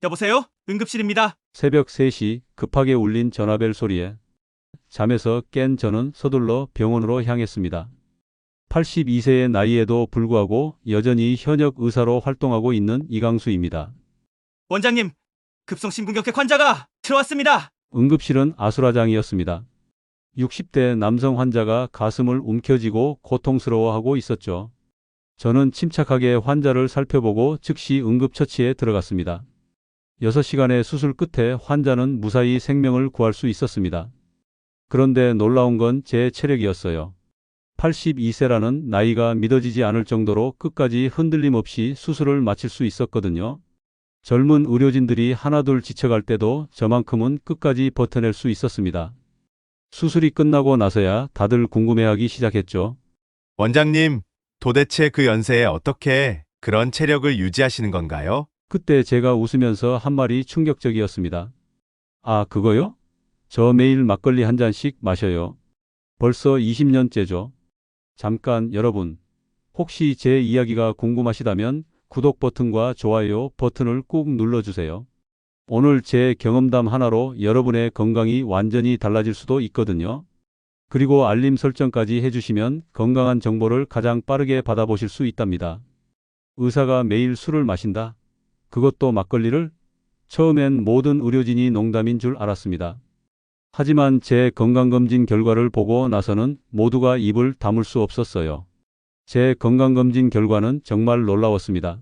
여보세요? 응급실입니다. 새벽 3시 급하게 울린 전화벨 소리에 잠에서 깬 저는 서둘러 병원으로 향했습니다. 82세의 나이에도 불구하고 여전히 현역 의사로 활동하고 있는 이강수입니다. 원장님, 급성심근경색 환자가 들어왔습니다. 응급실은 아수라장이었습니다. 60대 남성 환자가 가슴을 움켜쥐고 고통스러워하고 있었죠. 저는 침착하게 환자를 살펴보고 즉시 응급처치에 들어갔습니다. 6시간의 수술 끝에 환자는 무사히 생명을 구할 수 있었습니다. 그런데 놀라운 건 제 체력이었어요. 82세라는 나이가 믿어지지 않을 정도로 끝까지 흔들림 없이 수술을 마칠 수 있었거든요. 젊은 의료진들이 하나둘 지쳐갈 때도 저만큼은 끝까지 버텨낼 수 있었습니다. 수술이 끝나고 나서야 다들 궁금해하기 시작했죠. 원장님, 도대체 그 연세에 어떻게 그런 체력을 유지하시는 건가요? 그때 제가 웃으면서 한 말이 충격적이었습니다. 아, 그거요? 저 매일 막걸리 한 잔씩 마셔요. 벌써 20년째죠. 잠깐 여러분, 혹시 제 이야기가 궁금하시다면 구독 버튼과 좋아요 버튼을 꾹 눌러주세요. 오늘 제 경험담 하나로 여러분의 건강이 완전히 달라질 수도 있거든요. 그리고 알림 설정까지 해주시면 건강한 정보를 가장 빠르게 받아보실 수 있답니다. 의사가 매일 술을 마신다. 그것도 막걸리를? 처음엔 모든 의료진이 농담인 줄 알았습니다. 하지만 제 건강검진 결과를 보고 나서는 모두가 입을 다물 수 없었어요. 제 건강검진 결과는 정말 놀라웠습니다.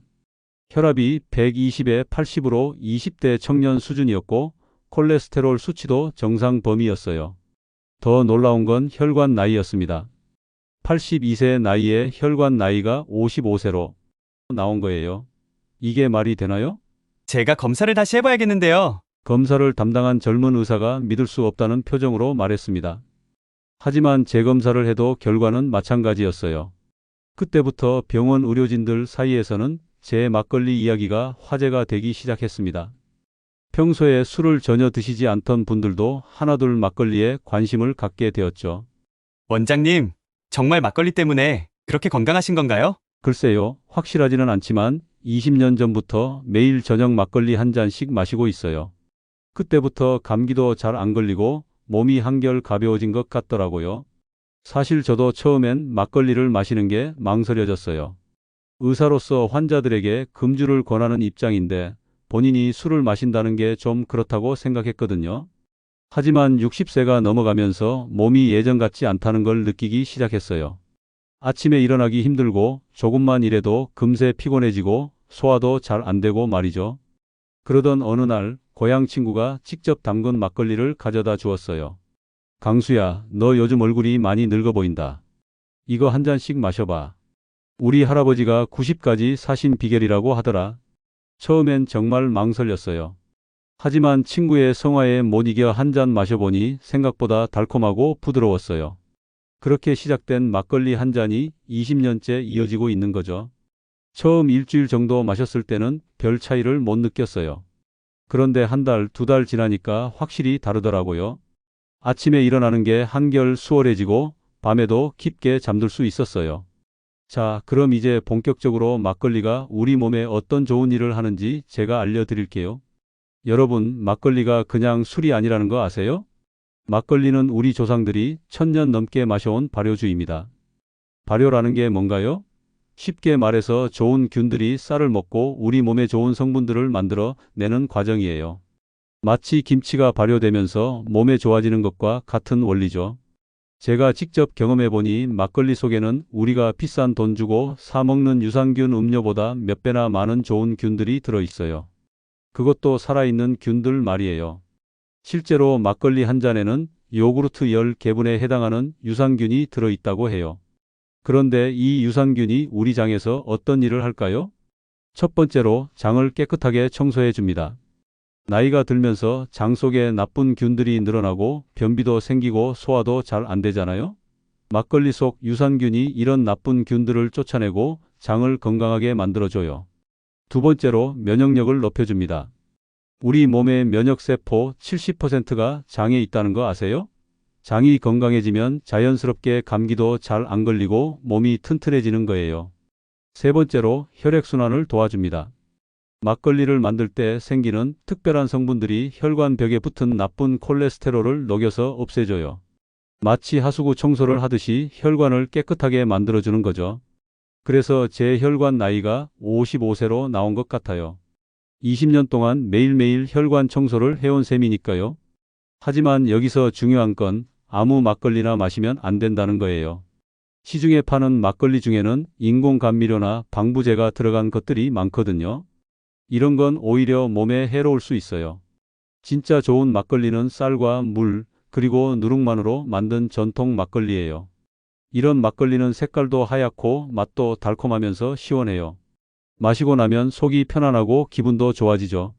혈압이 120에 80으로 20대 청년 수준이었고 콜레스테롤 수치도 정상 범위였어요. 더 놀라운 건 혈관 나이였습니다. 82세 나이에 혈관 나이가 55세로 나온 거예요. 이게 말이 되나요? 제가 검사를 다시 해봐야겠는데요. 검사를 담당한 젊은 의사가 믿을 수 없다는 표정으로 말했습니다. 하지만 재검사를 해도 결과는 마찬가지였어요. 그때부터 병원 의료진들 사이에서는 제 막걸리 이야기가 화제가 되기 시작했습니다. 평소에 술을 전혀 드시지 않던 분들도 하나둘 막걸리에 관심을 갖게 되었죠. 원장님, 정말 막걸리 때문에 그렇게 건강하신 건가요? 글쎄요, 확실하지는 않지만 20년 전부터 매일 저녁 막걸리 한 잔씩 마시고 있어요. 그때부터 감기도 잘 안 걸리고 몸이 한결 가벼워진 것 같더라고요. 사실 저도 처음엔 막걸리를 마시는 게 망설여졌어요. 의사로서 환자들에게 금주를 권하는 입장인데 본인이 술을 마신다는 게 좀 그렇다고 생각했거든요. 하지만 60세가 넘어가면서 몸이 예전 같지 않다는 걸 느끼기 시작했어요. 아침에 일어나기 힘들고 조금만 일해도 금세 피곤해지고 소화도 잘 안 되고 말이죠. 그러던 어느 날 고향 친구가 직접 담근 막걸리를 가져다 주었어요. 강수야, 너 요즘 얼굴이 많이 늙어 보인다. 이거 한 잔씩 마셔봐. 우리 할아버지가 90까지 사신 비결이라고 하더라. 처음엔 정말 망설였어요. 하지만 친구의 성화에 못 이겨 한 잔 마셔보니 생각보다 달콤하고 부드러웠어요. 그렇게 시작된 막걸리 한 잔이 20년째 이어지고 있는 거죠. 처음 일주일 정도 마셨을 때는 별 차이를 못 느꼈어요. 그런데 한 달, 2달 지나니까 확실히 다르더라고요. 아침에 일어나는 게 한결 수월해지고 밤에도 깊게 잠들 수 있었어요. 자, 그럼 이제 본격적으로 막걸리가 우리 몸에 어떤 좋은 일을 하는지 제가 알려드릴게요. 여러분, 막걸리가 그냥 술이 아니라는 거 아세요? 막걸리는 우리 조상들이 1000년 넘게 마셔온 발효주입니다. 발효라는 게 뭔가요? 쉽게 말해서 좋은 균들이 쌀을 먹고 우리 몸에 좋은 성분들을 만들어 내는 과정이에요. 마치 김치가 발효되면서 몸에 좋아지는 것과 같은 원리죠. 제가 직접 경험해보니 막걸리 속에는 우리가 비싼 돈 주고 사 먹는 유산균 음료보다 몇 배나 많은 좋은 균들이 들어있어요. 그것도 살아있는 균들 말이에요. 실제로 막걸리 한 잔에는 요구르트 10개분에 해당하는 유산균이 들어있다고 해요. 그런데 이 유산균이 우리 장에서 어떤 일을 할까요? 첫 번째로 장을 깨끗하게 청소해 줍니다. 나이가 들면서 장 속에 나쁜 균들이 늘어나고 변비도 생기고 소화도 잘 안 되잖아요? 막걸리 속 유산균이 이런 나쁜 균들을 쫓아내고 장을 건강하게 만들어줘요. 두 번째로 면역력을 높여줍니다. 우리 몸의 면역세포 70%가 장에 있다는 거 아세요? 장이 건강해지면 자연스럽게 감기도 잘 안 걸리고 몸이 튼튼해지는 거예요. 세 번째로 혈액순환을 도와줍니다. 막걸리를 만들 때 생기는 특별한 성분들이 혈관벽에 붙은 나쁜 콜레스테롤을 녹여서 없애줘요. 마치 하수구 청소를 하듯이 혈관을 깨끗하게 만들어주는 거죠. 그래서 제 혈관 나이가 55세로 나온 것 같아요. 20년 동안 매일매일 혈관 청소를 해온 셈이니까요. 하지만 여기서 중요한 건 아무 막걸리나 마시면 안 된다는 거예요. 시중에 파는 막걸리 중에는 인공 감미료나 방부제가 들어간 것들이 많거든요. 이런 건 오히려 몸에 해로울 수 있어요. 진짜 좋은 막걸리는 쌀과 물, 그리고 누룩만으로 만든 전통 막걸리예요. 이런 막걸리는 색깔도 하얗고 맛도 달콤하면서 시원해요. 마시고 나면 속이 편안하고 기분도 좋아지죠.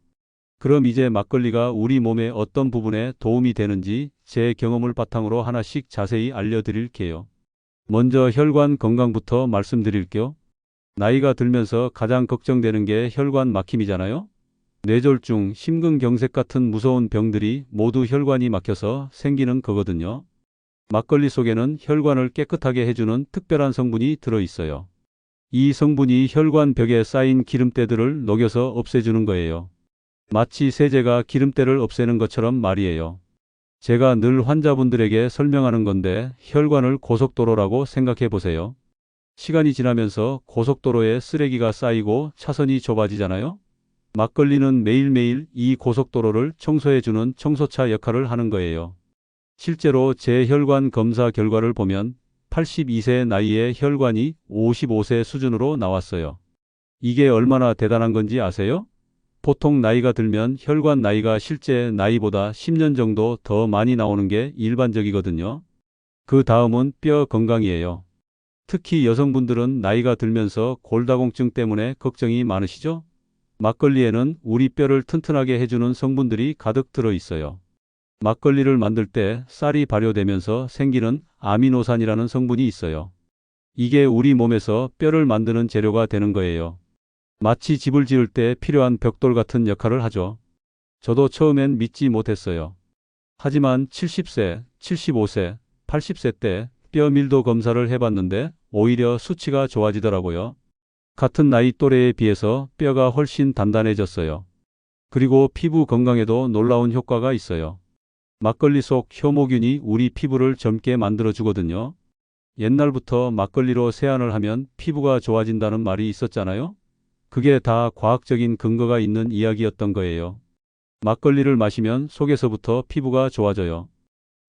그럼 이제 막걸리가 우리 몸의 어떤 부분에 도움이 되는지 제 경험을 바탕으로 하나씩 자세히 알려드릴게요. 먼저 혈관 건강부터 말씀드릴게요. 나이가 들면서 가장 걱정되는 게 혈관 막힘이잖아요. 뇌졸중, 심근경색 같은 무서운 병들이 모두 혈관이 막혀서 생기는 거거든요. 막걸리 속에는 혈관을 깨끗하게 해주는 특별한 성분이 들어있어요. 이 성분이 혈관 벽에 쌓인 기름때들을 녹여서 없애주는 거예요. 마치 세제가 기름때를 없애는 것처럼 말이에요. 제가 늘 환자분들에게 설명하는 건데 혈관을 고속도로라고 생각해 보세요. 시간이 지나면서 고속도로에 쓰레기가 쌓이고 차선이 좁아지잖아요. 막걸리는 매일매일 이 고속도로를 청소해주는 청소차 역할을 하는 거예요. 실제로 제 혈관 검사 결과를 보면 82세 나이에 혈관이 55세 수준으로 나왔어요. 이게 얼마나 대단한 건지 아세요? 보통 나이가 들면 혈관 나이가 실제 나이보다 10년 정도 더 많이 나오는 게 일반적이거든요. 그 다음은 뼈 건강이에요. 특히 여성분들은 나이가 들면서 골다공증 때문에 걱정이 많으시죠? 막걸리에는 우리 뼈를 튼튼하게 해주는 성분들이 가득 들어 있어요. 막걸리를 만들 때 쌀이 발효되면서 생기는 아미노산이라는 성분이 있어요. 이게 우리 몸에서 뼈를 만드는 재료가 되는 거예요. 마치 집을 지을 때 필요한 벽돌 같은 역할을 하죠. 저도 처음엔 믿지 못했어요. 하지만 70세, 75세, 80세 때 뼈 밀도 검사를 해봤는데 오히려 수치가 좋아지더라고요. 같은 나이 또래에 비해서 뼈가 훨씬 단단해졌어요. 그리고 피부 건강에도 놀라운 효과가 있어요. 막걸리 속 효모균이 우리 피부를 젊게 만들어주거든요. 옛날부터 막걸리로 세안을 하면 피부가 좋아진다는 말이 있었잖아요. 그게 다 과학적인 근거가 있는 이야기였던 거예요. 막걸리를 마시면 속에서부터 피부가 좋아져요.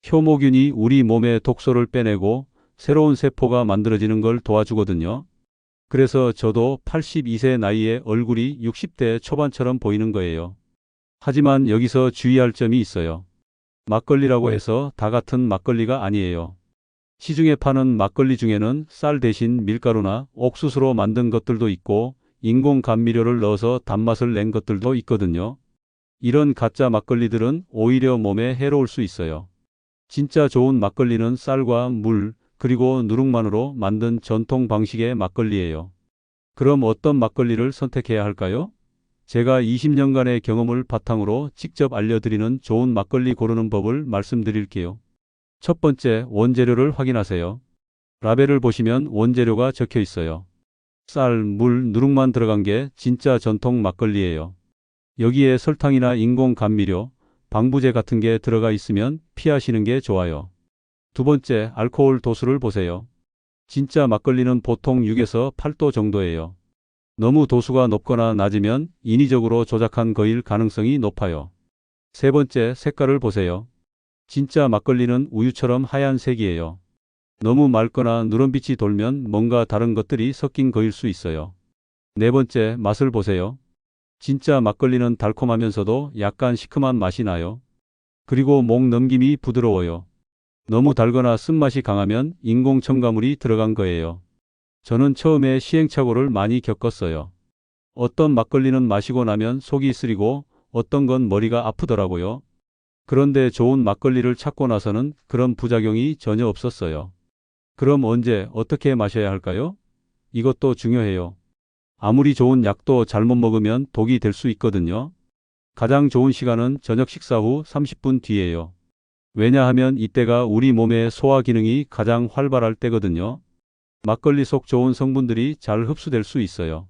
효모균이 우리 몸의 독소를 빼내고 새로운 세포가 만들어지는 걸 도와주거든요. 그래서 저도 82세 나이에 얼굴이 60대 초반처럼 보이는 거예요. 하지만 여기서 주의할 점이 있어요. 막걸리라고 해서 다 같은 막걸리가 아니에요. 시중에 파는 막걸리 중에는 쌀 대신 밀가루나 옥수수로 만든 것들도 있고 인공 감미료를 넣어서 단맛을 낸 것들도 있거든요. 이런 가짜 막걸리들은 오히려 몸에 해로울 수 있어요. 진짜 좋은 막걸리는 쌀과 물, 그리고 누룩만으로 만든 전통 방식의 막걸리예요. 그럼 어떤 막걸리를 선택해야 할까요? 제가 20년간의 경험을 바탕으로 직접 알려드리는 좋은 막걸리 고르는 법을 말씀드릴게요. 첫 번째, 원재료를 확인하세요. 라벨을 보시면 원재료가 적혀 있어요. 쌀, 물, 누룩만 들어간 게 진짜 전통 막걸리예요. 여기에 설탕이나 인공 감미료, 방부제 같은 게 들어가 있으면 피하시는 게 좋아요. 두 번째, 알코올 도수를 보세요. 진짜 막걸리는 보통 6에서 8도 정도예요. 너무 도수가 높거나 낮으면 인위적으로 조작한 거일 가능성이 높아요. 세 번째, 색깔을 보세요. 진짜 막걸리는 우유처럼 하얀 색이에요. 너무 맑거나 누런빛이 돌면 뭔가 다른 것들이 섞인 거일 수 있어요. 네 번째, 맛을 보세요. 진짜 막걸리는 달콤하면서도 약간 시큼한 맛이 나요. 그리고 목 넘김이 부드러워요. 너무 달거나 쓴맛이 강하면 인공 첨가물이 들어간 거예요. 저는 처음에 시행착오를 많이 겪었어요. 어떤 막걸리는 마시고 나면 속이 쓰리고 어떤 건 머리가 아프더라고요. 그런데 좋은 막걸리를 찾고 나서는 그런 부작용이 전혀 없었어요. 그럼 언제 어떻게 마셔야 할까요? 이것도 중요해요. 아무리 좋은 약도 잘못 먹으면 독이 될 수 있거든요. 가장 좋은 시간은 저녁 식사 후 30분 뒤예요. 왜냐하면 이때가 우리 몸의 소화 기능이 가장 활발할 때거든요. 막걸리 속 좋은 성분들이 잘 흡수될 수 있어요.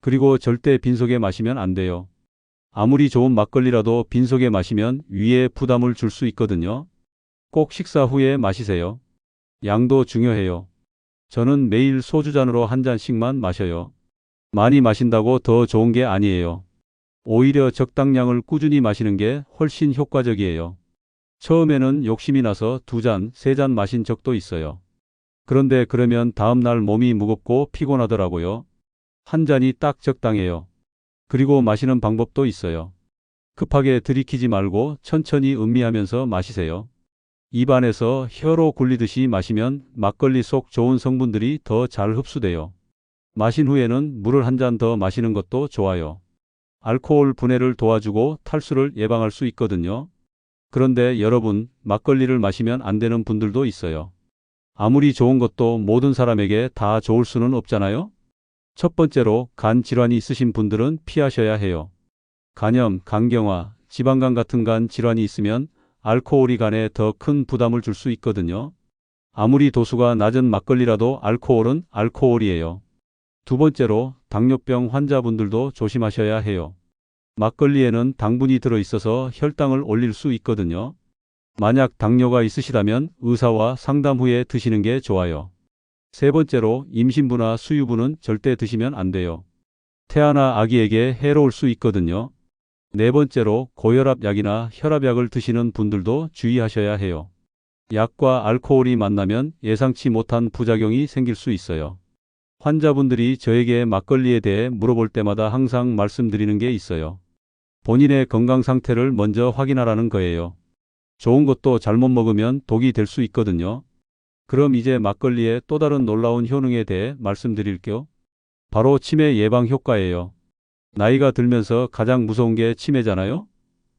그리고 절대 빈속에 마시면 안 돼요. 아무리 좋은 막걸리라도 빈속에 마시면 위에 부담을 줄 수 있거든요. 꼭 식사 후에 마시세요. 양도 중요해요. 저는 매일 소주잔으로 한 잔씩만 마셔요. 많이 마신다고 더 좋은 게 아니에요. 오히려 적당량을 꾸준히 마시는 게 훨씬 효과적이에요. 처음에는 욕심이 나서 2잔, 3잔 마신 적도 있어요. 그런데 그러면 다음날 몸이 무겁고 피곤하더라고요. 한 잔이 딱 적당해요. 그리고 마시는 방법도 있어요. 급하게 들이키지 말고 천천히 음미하면서 마시세요. 입안에서 혀로 굴리듯이 마시면 막걸리 속 좋은 성분들이 더 잘 흡수돼요. 마신 후에는 물을 한 잔 더 마시는 것도 좋아요. 알코올 분해를 도와주고 탈수를 예방할 수 있거든요. 그런데 여러분, 막걸리를 마시면 안 되는 분들도 있어요. 아무리 좋은 것도 모든 사람에게 다 좋을 수는 없잖아요? 첫 번째로 간 질환이 있으신 분들은 피하셔야 해요. 간염, 간경화, 지방간 같은 간 질환이 있으면 알코올이 간에 더 큰 부담을 줄 수 있거든요. 아무리 도수가 낮은 막걸리라도 알코올은 알코올이에요. 두 번째로 당뇨병 환자분들도 조심하셔야 해요. 막걸리에는 당분이 들어있어서 혈당을 올릴 수 있거든요. 만약 당뇨가 있으시다면 의사와 상담 후에 드시는 게 좋아요. 세 번째로 임신부나 수유부는 절대 드시면 안 돼요. 태아나 아기에게 해로울 수 있거든요. 네 번째로 고혈압 약이나 혈압약을 드시는 분들도 주의하셔야 해요. 약과 알코올이 만나면 예상치 못한 부작용이 생길 수 있어요. 환자분들이 저에게 막걸리에 대해 물어볼 때마다 항상 말씀드리는 게 있어요. 본인의 건강 상태를 먼저 확인하라는 거예요. 좋은 것도 잘못 먹으면 독이 될 수 있거든요. 그럼 이제 막걸리의 또 다른 놀라운 효능에 대해 말씀드릴게요. 바로 치매 예방 효과예요. 나이가 들면서 가장 무서운 게 치매잖아요.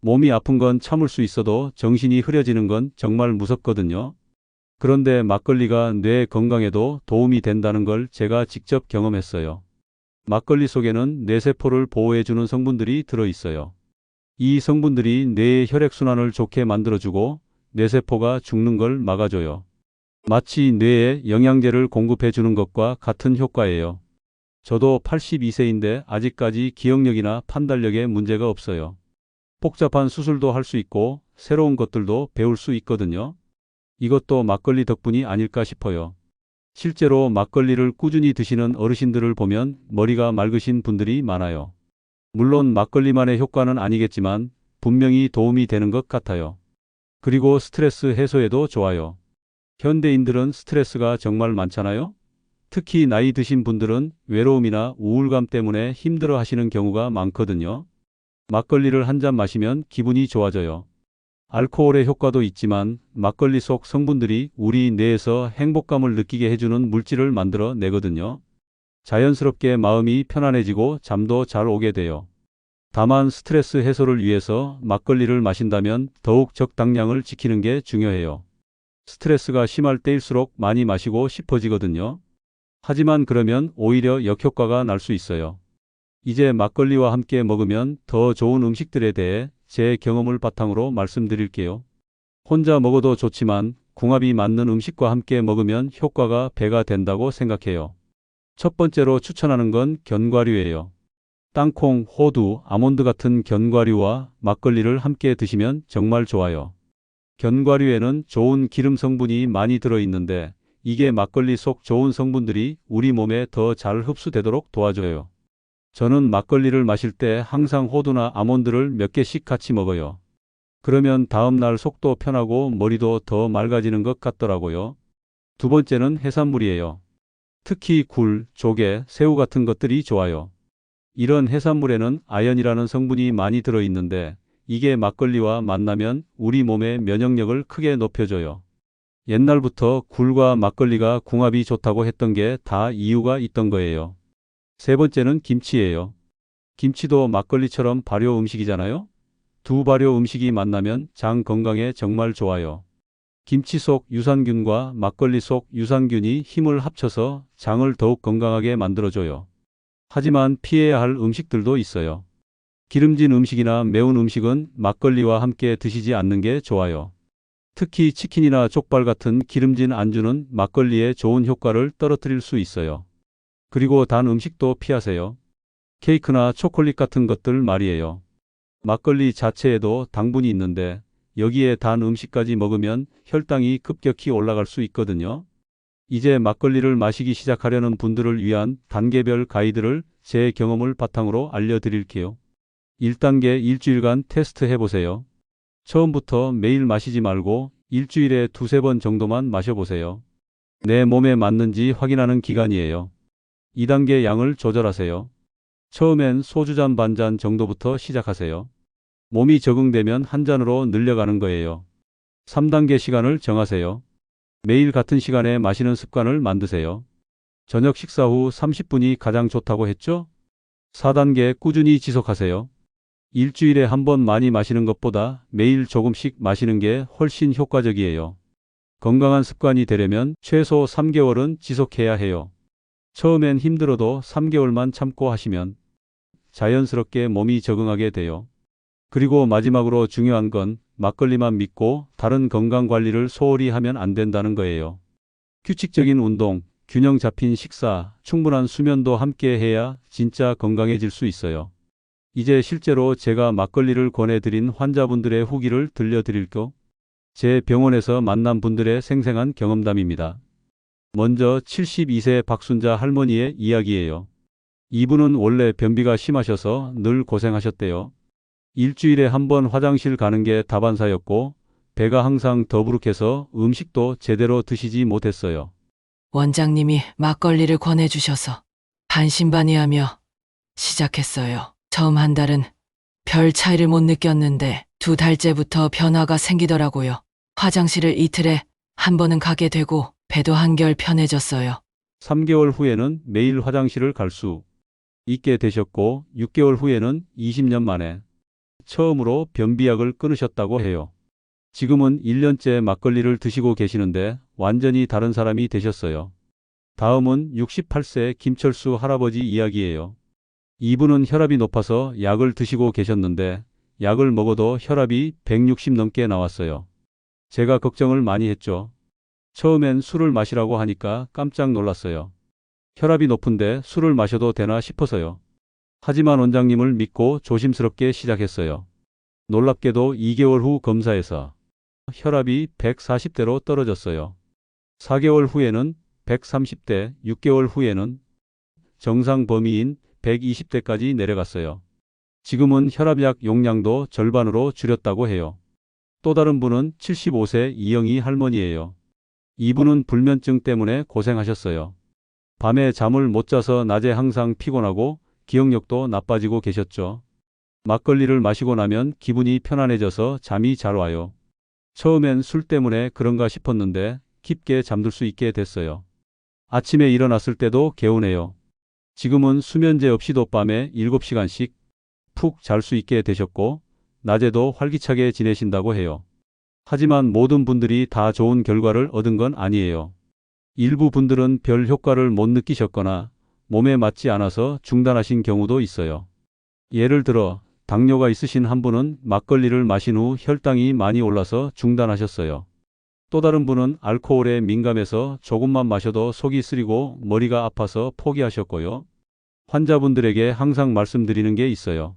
몸이 아픈 건 참을 수 있어도 정신이 흐려지는 건 정말 무섭거든요. 그런데 막걸리가 뇌 건강에도 도움이 된다는 걸 제가 직접 경험했어요. 막걸리 속에는 뇌세포를 보호해주는 성분들이 들어있어요. 이 성분들이 뇌의 혈액순환을 좋게 만들어주고 뇌세포가 죽는 걸 막아줘요. 마치 뇌에 영양제를 공급해주는 것과 같은 효과예요. 저도 82세인데 아직까지 기억력이나 판단력에 문제가 없어요. 복잡한 수술도 할 수 있고 새로운 것들도 배울 수 있거든요. 이것도 막걸리 덕분이 아닐까 싶어요. 실제로 막걸리를 꾸준히 드시는 어르신들을 보면 머리가 맑으신 분들이 많아요. 물론 막걸리만의 효과는 아니겠지만 분명히 도움이 되는 것 같아요. 그리고 스트레스 해소에도 좋아요. 현대인들은 스트레스가 정말 많잖아요? 특히 나이 드신 분들은 외로움이나 우울감 때문에 힘들어 하시는 경우가 많거든요. 막걸리를 한 잔 마시면 기분이 좋아져요. 알코올의 효과도 있지만 막걸리 속 성분들이 우리 뇌에서 행복감을 느끼게 해주는 물질을 만들어 내거든요. 자연스럽게 마음이 편안해지고 잠도 잘 오게 돼요. 다만 스트레스 해소를 위해서 막걸리를 마신다면 더욱 적당량을 지키는 게 중요해요. 스트레스가 심할 때일수록 많이 마시고 싶어지거든요. 하지만 그러면 오히려 역효과가 날 수 있어요. 이제 막걸리와 함께 먹으면 더 좋은 음식들에 대해 제 경험을 바탕으로 말씀드릴게요. 혼자 먹어도 좋지만 궁합이 맞는 음식과 함께 먹으면 효과가 배가 된다고 생각해요. 첫 번째로 추천하는 건 견과류예요. 땅콩, 호두, 아몬드 같은 견과류와 막걸리를 함께 드시면 정말 좋아요. 견과류에는 좋은 기름 성분이 많이 들어있는데 이게 막걸리 속 좋은 성분들이 우리 몸에 더 잘 흡수되도록 도와줘요. 저는 막걸리를 마실 때 항상 호두나 아몬드를 몇 개씩 같이 먹어요. 그러면 다음날 속도 편하고 머리도 더 맑아지는 것 같더라고요. 두 번째는 해산물이에요. 특히 굴, 조개, 새우 같은 것들이 좋아요. 이런 해산물에는 아연이라는 성분이 많이 들어있는데 이게 막걸리와 만나면 우리 몸의 면역력을 크게 높여줘요. 옛날부터 굴과 막걸리가 궁합이 좋다고 했던 게 다 이유가 있던 거예요. 세 번째는 김치예요. 김치도 막걸리처럼 발효 음식이잖아요? 두 발효 음식이 만나면 장 건강에 정말 좋아요. 김치 속 유산균과 막걸리 속 유산균이 힘을 합쳐서 장을 더욱 건강하게 만들어줘요. 하지만 피해야 할 음식들도 있어요. 기름진 음식이나 매운 음식은 막걸리와 함께 드시지 않는 게 좋아요. 특히 치킨이나 족발 같은 기름진 안주는 막걸리의 좋은 효과를 떨어뜨릴 수 있어요. 그리고 단 음식도 피하세요. 케이크나 초콜릿 같은 것들 말이에요. 막걸리 자체에도 당분이 있는데 여기에 단 음식까지 먹으면 혈당이 급격히 올라갈 수 있거든요. 이제 막걸리를 마시기 시작하려는 분들을 위한 단계별 가이드를 제 경험을 바탕으로 알려드릴게요. 1단계 일주일간 테스트 해보세요. 처음부터 매일 마시지 말고 일주일에 두세 번 정도만 마셔보세요. 내 몸에 맞는지 확인하는 기간이에요. 2단계 양을 조절하세요. 처음엔 소주잔 반잔 정도부터 시작하세요. 몸이 적응되면 한 잔으로 늘려가는 거예요. 3단계 시간을 정하세요. 매일 같은 시간에 마시는 습관을 만드세요. 저녁 식사 후 30분이 가장 좋다고 했죠? 4단계 꾸준히 지속하세요. 일주일에 한 번 많이 마시는 것보다 매일 조금씩 마시는 게 훨씬 효과적이에요. 건강한 습관이 되려면 최소 3개월은 지속해야 해요. 처음엔 힘들어도 3개월만 참고 하시면 자연스럽게 몸이 적응하게 돼요. 그리고 마지막으로 중요한 건 막걸리만 믿고 다른 건강 관리를 소홀히 하면 안 된다는 거예요. 규칙적인 운동, 균형 잡힌 식사, 충분한 수면도 함께 해야 진짜 건강해질 수 있어요. 이제 실제로 제가 막걸리를 권해드린 환자분들의 후기를 들려드릴게요. 제 병원에서 만난 분들의 생생한 경험담입니다. 먼저 72세 박순자 할머니의 이야기예요. 이분은 원래 변비가 심하셔서 늘 고생하셨대요. 일주일에 한 번 화장실 가는 게 다반사였고 배가 항상 더부룩해서 음식도 제대로 드시지 못했어요. 원장님이 막걸리를 권해주셔서 반신반의하며 시작했어요. 처음 한 달은 별 차이를 못 느꼈는데 2달째부터 변화가 생기더라고요. 화장실을 이틀에 한 번은 가게 되고 배도 한결 편해졌어요. 3개월 후에는 매일 화장실을 갈 수 있게 되셨고 6개월 후에는 20년 만에 처음으로 변비약을 끊으셨다고 해요. 지금은 1년째 막걸리를 드시고 계시는데 완전히 다른 사람이 되셨어요. 다음은 68세 김철수 할아버지 이야기예요. 이분은 혈압이 높아서 약을 드시고 계셨는데 약을 먹어도 혈압이 160 넘게 나왔어요. 제가 걱정을 많이 했죠. 처음엔 술을 마시라고 하니까 깜짝 놀랐어요. 혈압이 높은데 술을 마셔도 되나 싶어서요. 하지만 원장님을 믿고 조심스럽게 시작했어요. 놀랍게도 2개월 후 검사에서 혈압이 140대로 떨어졌어요. 4개월 후에는 130대, 6개월 후에는 정상 범위인 120대까지 내려갔어요. 지금은 혈압약 용량도 절반으로 줄였다고 해요. 또 다른 분은 75세 이영희 할머니예요. 이분은 불면증 때문에 고생하셨어요. 밤에 잠을 못 자서 낮에 항상 피곤하고 기억력도 나빠지고 계셨죠. 막걸리를 마시고 나면 기분이 편안해져서 잠이 잘 와요. 처음엔 술 때문에 그런가 싶었는데 깊게 잠들 수 있게 됐어요. 아침에 일어났을 때도 개운해요. 지금은 수면제 없이도 밤에 7시간씩 푹 잘 수 있게 되셨고 낮에도 활기차게 지내신다고 해요. 하지만 모든 분들이 다 좋은 결과를 얻은 건 아니에요. 일부 분들은 별 효과를 못 느끼셨거나 몸에 맞지 않아서 중단하신 경우도 있어요. 예를 들어 당뇨가 있으신 한 분은 막걸리를 마신 후 혈당이 많이 올라서 중단하셨어요. 또 다른 분은 알코올에 민감해서 조금만 마셔도 속이 쓰리고 머리가 아파서 포기하셨고요. 환자분들에게 항상 말씀드리는 게 있어요.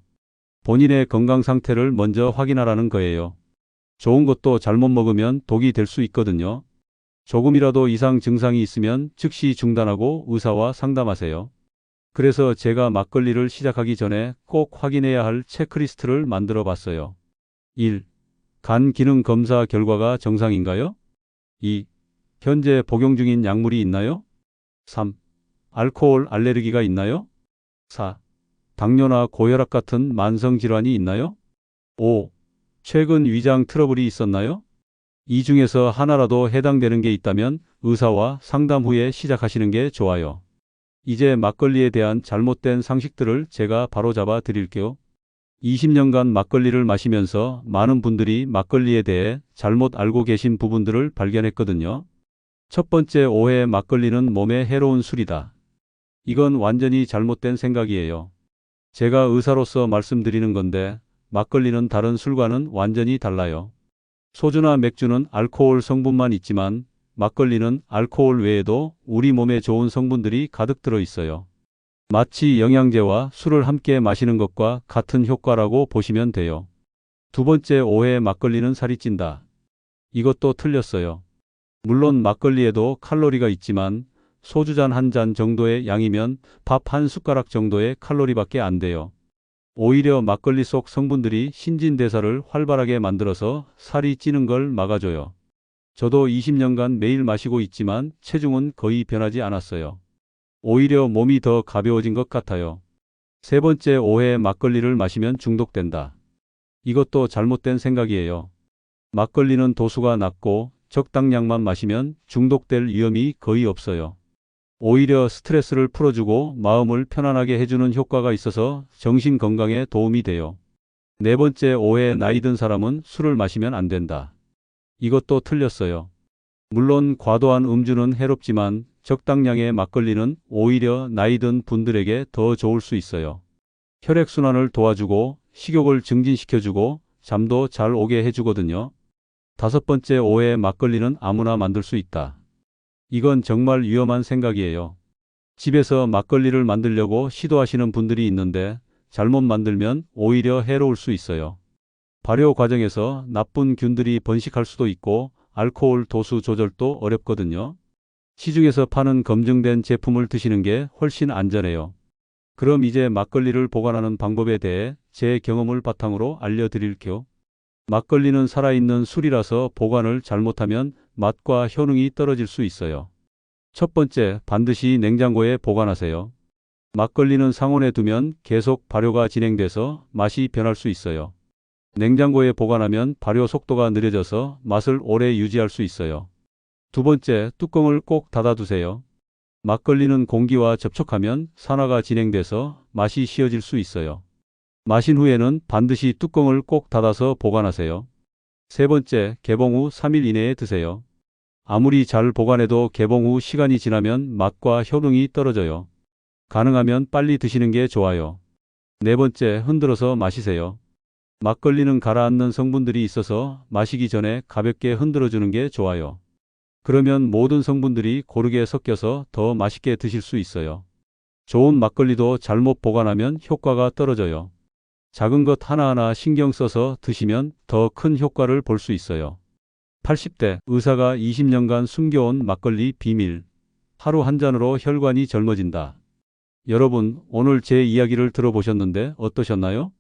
본인의 건강 상태를 먼저 확인하라는 거예요. 좋은 것도 잘못 먹으면 독이 될 수 있거든요. 조금이라도 이상 증상이 있으면 즉시 중단하고 의사와 상담하세요. 그래서 제가 막걸리를 시작하기 전에 꼭 확인해야 할 체크리스트를 만들어 봤어요. 1. 간 기능 검사 결과가 정상인가요? 2. 현재 복용 중인 약물이 있나요? 3. 알코올 알레르기가 있나요? 4. 당뇨나 고혈압 같은 만성 질환이 있나요? 5. 최근 위장 트러블이 있었나요? 이 중에서 하나라도 해당되는 게 있다면 의사와 상담 후에 시작하시는 게 좋아요. 이제 막걸리에 대한 잘못된 상식들을 제가 바로잡아 드릴게요. 20년간 막걸리를 마시면서 많은 분들이 막걸리에 대해 잘못 알고 계신 부분들을 발견했거든요. 첫 번째 오해, 막걸리는 몸에 해로운 술이다. 이건 완전히 잘못된 생각이에요. 제가 의사로서 말씀드리는 건데 막걸리는 다른 술과는 완전히 달라요. 소주나 맥주는 알코올 성분만 있지만 막걸리는 알코올 외에도 우리 몸에 좋은 성분들이 가득 들어 있어요. 마치 영양제와 술을 함께 마시는 것과 같은 효과라고 보시면 돼요. 두 번째 오해, 막걸리는 살이 찐다. 이것도 틀렸어요. 물론 막걸리에도 칼로리가 있지만 소주잔 한 잔 정도의 양이면 밥 한 숟가락 정도의 칼로리밖에 안 돼요. 오히려 막걸리 속 성분들이 신진대사를 활발하게 만들어서 살이 찌는 걸 막아줘요. 저도 20년간 매일 마시고 있지만 체중은 거의 변하지 않았어요. 오히려 몸이 더 가벼워진 것 같아요. 세 번째 오해, 막걸리를 마시면 중독된다. 이것도 잘못된 생각이에요. 막걸리는 도수가 낮고 적당량만 마시면 중독될 위험이 거의 없어요. 오히려 스트레스를 풀어주고 마음을 편안하게 해주는 효과가 있어서 정신 건강에 도움이 돼요. 네 번째 오해, 나이 든 사람은 술을 마시면 안 된다. 이것도 틀렸어요. 물론 과도한 음주는 해롭지만 적당량의 막걸리는 오히려 나이 든 분들에게 더 좋을 수 있어요. 혈액순환을 도와주고 식욕을 증진시켜주고 잠도 잘 오게 해주거든요. 다섯 번째 오해, 막걸리는 아무나 만들 수 있다. 이건 정말 위험한 생각이에요. 집에서 막걸리를 만들려고 시도하시는 분들이 있는데 잘못 만들면 오히려 해로울 수 있어요. 발효 과정에서 나쁜 균들이 번식할 수도 있고 알코올 도수 조절도 어렵거든요. 시중에서 파는 검증된 제품을 드시는 게 훨씬 안전해요. 그럼 이제 막걸리를 보관하는 방법에 대해 제 경험을 바탕으로 알려드릴게요. 막걸리는 살아있는 술이라서 보관을 잘못하면 맛과 효능이 떨어질 수 있어요. 첫 번째, 반드시 냉장고에 보관하세요. 막걸리는 상온에 두면 계속 발효가 진행돼서 맛이 변할 수 있어요. 냉장고에 보관하면 발효 속도가 느려져서 맛을 오래 유지할 수 있어요. 두 번째, 뚜껑을 꼭 닫아두세요. 막걸리는 공기와 접촉하면 산화가 진행돼서 맛이 쉬어질 수 있어요. 마신 후에는 반드시 뚜껑을 꼭 닫아서 보관하세요. 세 번째, 개봉 후 3일 이내에 드세요. 아무리 잘 보관해도 개봉 후 시간이 지나면 맛과 효능이 떨어져요. 가능하면 빨리 드시는 게 좋아요. 네 번째, 흔들어서 마시세요. 막걸리는 가라앉는 성분들이 있어서 마시기 전에 가볍게 흔들어주는 게 좋아요. 그러면 모든 성분들이 고르게 섞여서 더 맛있게 드실 수 있어요. 좋은 막걸리도 잘못 보관하면 효과가 떨어져요. 작은 것 하나하나 신경 써서 드시면 더 큰 효과를 볼 수 있어요. 80대 의사가 20년간 숨겨온 막걸리 비밀. 하루 한 잔으로 혈관이 젊어진다. 여러분, 오늘 제 이야기를 들어보셨는데 어떠셨나요?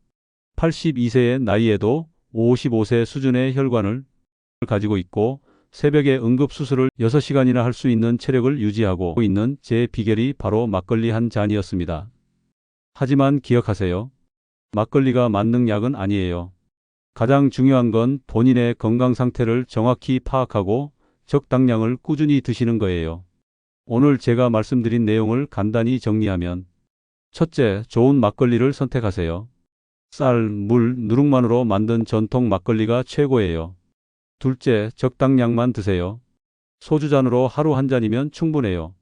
82세의 나이에도 55세 수준의 혈관을 가지고 있고 새벽에 응급수술을 6시간이나 할 수 있는 체력을 유지하고 있는 제 비결이 바로 막걸리 한 잔이었습니다. 하지만 기억하세요. 막걸리가 만능 약은 아니에요. 가장 중요한 건 본인의 건강 상태를 정확히 파악하고 적당량을 꾸준히 드시는 거예요. 오늘 제가 말씀드린 내용을 간단히 정리하면 첫째, 좋은 막걸리를 선택하세요. 쌀, 물, 누룩만으로 만든 전통 막걸리가 최고예요. 둘째, 적당량만 드세요. 소주잔으로 하루 한 잔이면 충분해요.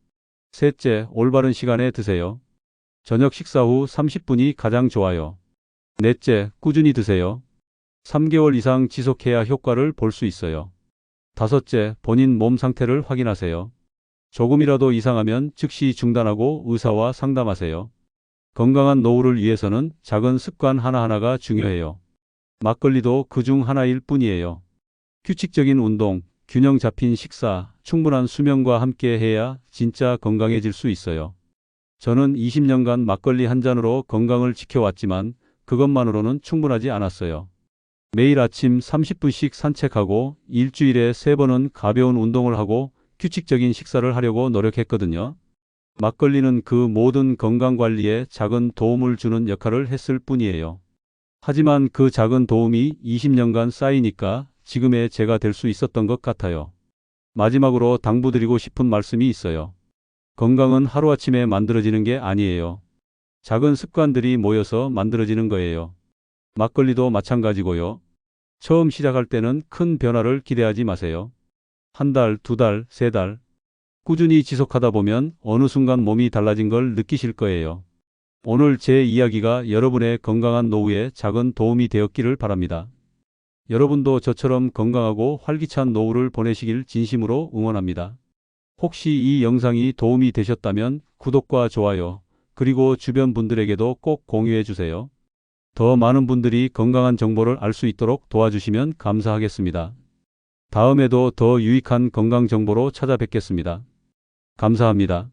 셋째, 올바른 시간에 드세요. 저녁 식사 후 30분이 가장 좋아요. 넷째, 꾸준히 드세요. 3개월 이상 지속해야 효과를 볼 수 있어요. 다섯째, 본인 몸 상태를 확인하세요. 조금이라도 이상하면 즉시 중단하고 의사와 상담하세요. 건강한 노후를 위해서는 작은 습관 하나하나가 중요해요. 막걸리도 그중 하나일 뿐이에요. 규칙적인 운동, 균형 잡힌 식사, 충분한 수면과 함께 해야 진짜 건강해질 수 있어요. 저는 20년간 막걸리 한 잔으로 건강을 지켜왔지만 그것만으로는 충분하지 않았어요. 매일 아침 30분씩 산책하고 일주일에 3번은 가벼운 운동을 하고 규칙적인 식사를 하려고 노력했거든요. 막걸리는 그 모든 건강관리에 작은 도움을 주는 역할을 했을 뿐이에요. 하지만 그 작은 도움이 20년간 쌓이니까 지금의 제가 될 수 있었던 것 같아요. 마지막으로 당부드리고 싶은 말씀이 있어요. 건강은 하루아침에 만들어지는 게 아니에요. 작은 습관들이 모여서 만들어지는 거예요. 막걸리도 마찬가지고요. 처음 시작할 때는 큰 변화를 기대하지 마세요. 한 달, 2달, 3달. 꾸준히 지속하다 보면 어느 순간 몸이 달라진 걸 느끼실 거예요. 오늘 제 이야기가 여러분의 건강한 노후에 작은 도움이 되었기를 바랍니다. 여러분도 저처럼 건강하고 활기찬 노후를 보내시길 진심으로 응원합니다. 혹시 이 영상이 도움이 되셨다면 구독과 좋아요, 그리고 주변 분들에게도 꼭 공유해 주세요. 더 많은 분들이 건강한 정보를 알 수 있도록 도와주시면 감사하겠습니다. 다음에도 더 유익한 건강 정보로 찾아뵙겠습니다. 감사합니다.